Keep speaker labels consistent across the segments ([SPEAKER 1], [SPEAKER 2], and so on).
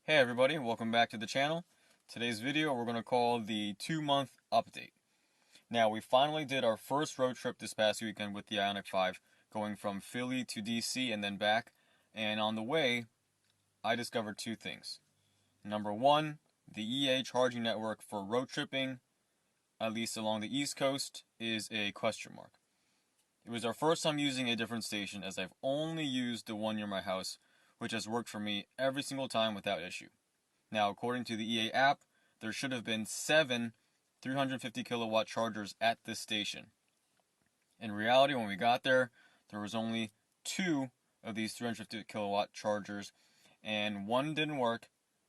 [SPEAKER 1] Hey everybody, welcome back to the channel. Today's video we're going to call the 2-month update. Now we finally did our first road trip this past weekend with the Ioniq 5, going from Philly to DC and then back, and on the way I discovered two things. Number one, the EA charging network for road tripping, at least along the East Coast, is a question mark. It was our first time using a different station, as I've only used the one near my house, which has worked for me every single time without issue. Now, according to the EA app, there should have been 7 350 kilowatt chargers at this station. In reality, when we got there was only 2 of these 350 kilowatt chargers, and one didn't work,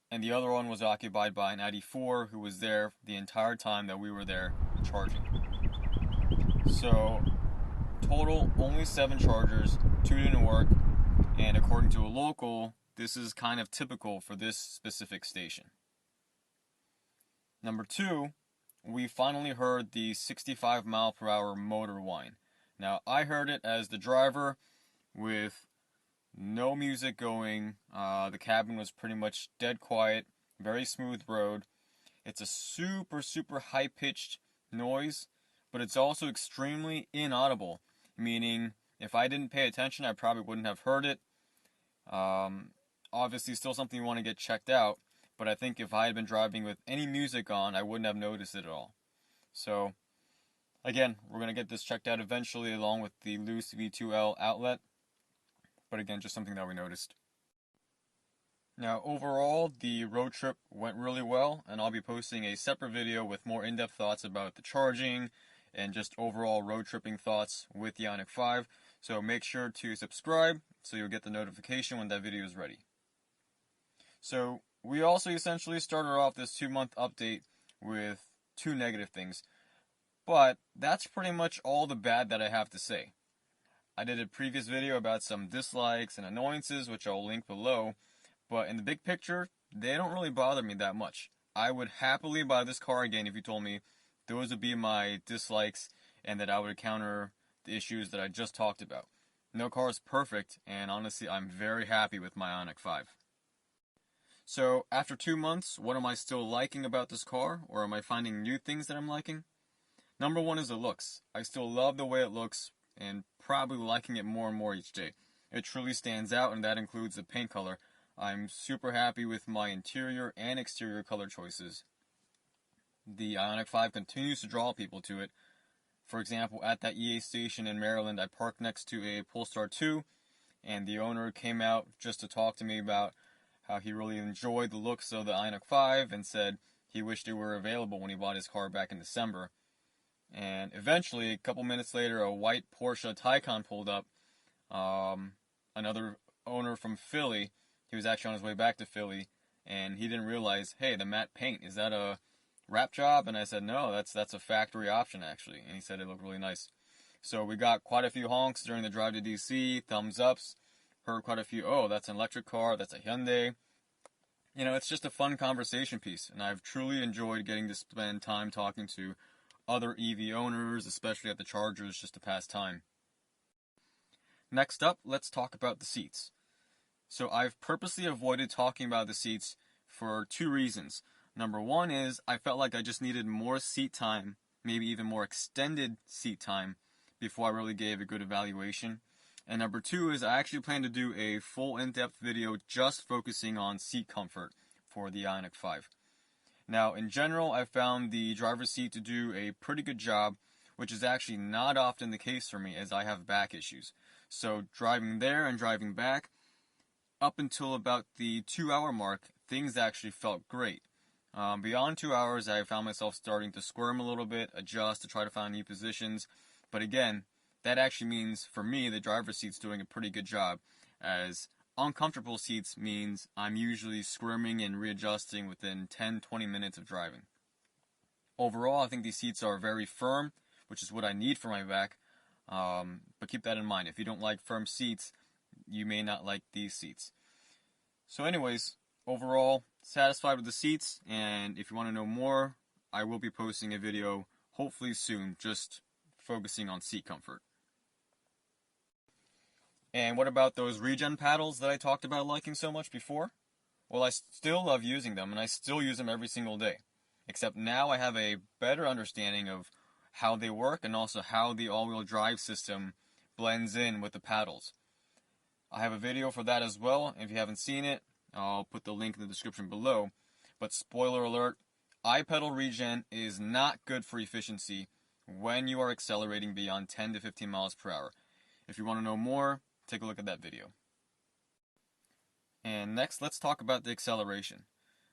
[SPEAKER 1] and the other one was occupied by an 84 who was there the entire time that we were there charging. So, total only 7 chargers, 2 didn't work, and according to a local, this is kind of typical for this specific station. Number 2, we finally heard the 65 mile per hour motor whine. Now, I heard it as the driver with no music going. The cabin was pretty much dead quiet, very smooth road. It's a super high-pitched noise, but it's also extremely inaudible, meaning if I didn't pay attention, I probably wouldn't have heard it. Obviously still something you want to get checked out, but I think if I had been driving with any music on, I wouldn't have noticed it at all. So, again, we're going to get this checked out eventually along with the loose V2L outlet, but again, just something that we noticed. Now, overall, the road trip went really well, and I'll be posting a separate video with more in-depth thoughts about the charging and just overall road tripping thoughts with the Ioniq 5, so make sure to subscribe so you'll get the notification when that video is ready. So, we also essentially started off this 2-month update with 2 negative things, but that's pretty much all the bad that I have to say. I did a previous video about some dislikes and annoyances, which I'll link below, but in the big picture, they don't really bother me that much. I would happily buy this car again if you told me those would be my dislikes and that I would counter the issues that I just talked about. No car is perfect, and honestly, I'm very happy with my Ioniq 5. So, after 2 months, what am I still liking about this car, or am I finding new things that I'm liking? Number 1 is the looks. I still love the way it looks, and probably liking it more and more each day. It truly stands out, and that includes the paint color. I'm super happy with my interior and exterior color choices. The Ioniq 5 continues to draw people to it. For example, at that EA station in Maryland, I parked next to a Polestar 2, and the owner came out just to talk to me about how he really enjoyed the looks of the Ioniq 5 and said he wished they were available when he bought his car back in December. And eventually, a couple minutes later, a white Porsche Taycan pulled up. Another owner from Philly, he was actually on his way back to Philly, and he didn't realize, hey, the matte paint, is that a wrap job? And I said, no, that's a factory option, actually. And he said it looked really nice. So we got quite a few honks during the drive to DC, thumbs ups, heard quite a few, oh, that's an electric car, that's a Hyundai. You know, it's just a fun conversation piece, and I've truly enjoyed getting to spend time talking to other EV owners, especially at the chargers, just to pass time. Next up, let's talk about the seats. So I've purposely avoided talking about the seats for 2 reasons. Number 1 is I felt like I just needed more seat time, maybe even more extended seat time, before I really gave a good evaluation. And number 2 is I actually plan to do a full in-depth video just focusing on seat comfort for the Ioniq 5. Now, in general, I found the driver's seat to do a pretty good job, which is actually not often the case for me as I have back issues. So driving there and driving back, up until about the 2-hour mark, things actually felt great. Beyond 2 hours, I found myself starting to squirm a little bit, adjust to try to find new positions. But again, that actually means, for me, the driver's seat's doing a pretty good job, as uncomfortable seats means I'm usually squirming and readjusting within 10-20 minutes of driving. Overall, I think these seats are very firm, which is what I need for my back. But keep that in mind. If you don't like firm seats, you may not like these seats. So anyways, overall, satisfied with the seats, and if you want to know more, I will be posting a video hopefully soon, just focusing on seat comfort. And what about those Regen paddles that I talked about liking so much before? Well, I still love using them, and I still use them every single day. Except now I have a better understanding of how they work and also how the all-wheel drive system blends in with the paddles. I have a video for that as well. If you haven't seen it, I'll put the link in the description below. But spoiler alert, iPedal Regen is not good for efficiency when you are accelerating beyond 10 to 15 miles per hour. If you want to know more, take a look at that video. And next, let's talk about the acceleration.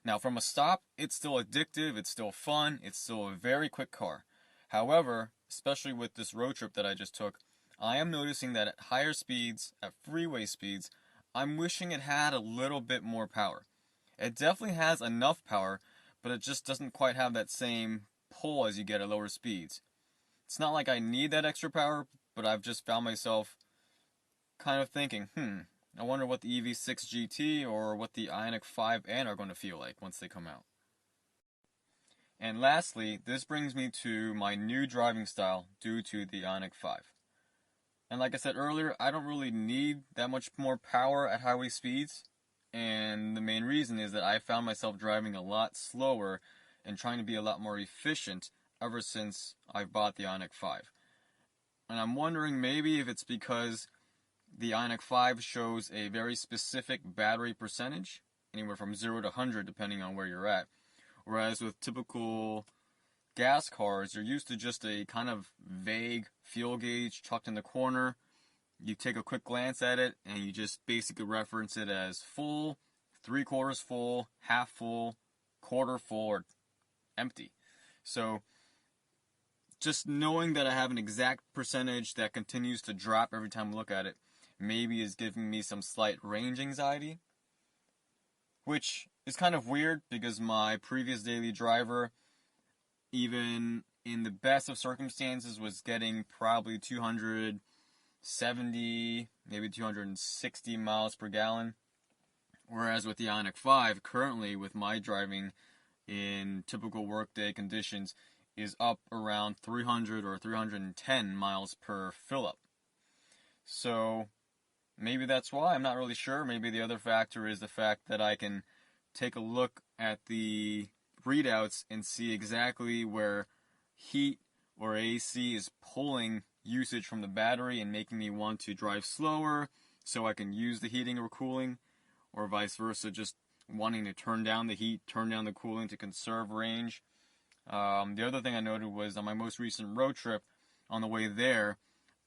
[SPEAKER 1] Now, from a stop, it's still addictive, it's still fun, it's still a very quick car. However, especially with this road trip that I just took, I am noticing that at higher speeds, at freeway speeds, I'm wishing it had a little bit more power. It definitely has enough power, but it just doesn't quite have that same pull as you get at lower speeds. It's not like I need that extra power, but I've just found myself kind of thinking, I wonder what the EV6 GT or what the Ioniq 5N are going to feel like once they come out. And lastly, this brings me to my new driving style due to the Ioniq 5. And like I said earlier, I don't really need that much more power at highway speeds. And the main reason is that I found myself driving a lot slower and trying to be a lot more efficient ever since I bought the Ioniq 5. And I'm wondering maybe if it's because the Ioniq 5 shows a very specific battery percentage, anywhere from 0 to 100 depending on where you're at. Whereas with typical gas cars, you're used to just a kind of vague fuel gauge tucked in the corner. You take a quick glance at it and you just basically reference it as full, 3/4 full, half full, quarter full, or empty. So just knowing that I have an exact percentage that continues to drop every time I look at it maybe is giving me some slight range anxiety, which is kind of weird because my previous daily driver, even in the best of circumstances, was getting probably 270, maybe 260 miles per gallon. Whereas with the Ioniq 5, currently with my driving in typical workday conditions, is up around 300 or 310 miles per fill-up. So maybe that's why, I'm not really sure. Maybe the other factor is the fact that I can take a look at the readouts and see exactly where heat or AC is pulling usage from the battery and making me want to drive slower so I can use the heating or cooling, or vice versa, just wanting to turn down the heat, turn down the cooling to conserve range. The other thing I noted was on my most recent road trip, on the way there,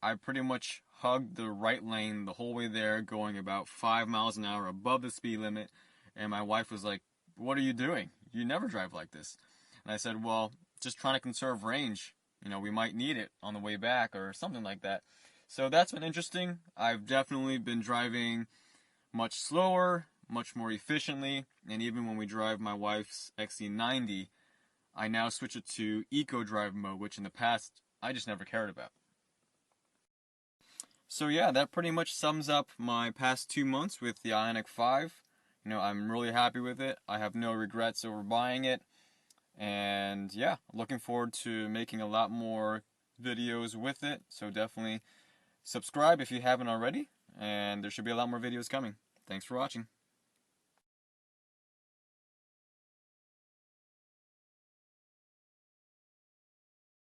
[SPEAKER 1] I pretty much hugged the right lane the whole way there, going about 5 miles an hour above the speed limit, and my wife was like, "What are you doing? You never drive like this." And I said, "Well, just trying to conserve range. We might need it on the way back," or something like that. So that's been interesting. I've definitely been driving much slower, much more efficiently, and even when we drive my wife's XC90, I now switch it to Eco Drive mode, which in the past I just never cared about. So yeah, that pretty much sums up my past 2 months with the Ioniq 5. I'm really happy with it. I have no regrets over buying it. And yeah, looking forward to making a lot more videos with it. So definitely subscribe if you haven't already. And there should be a lot more videos coming. Thanks for watching.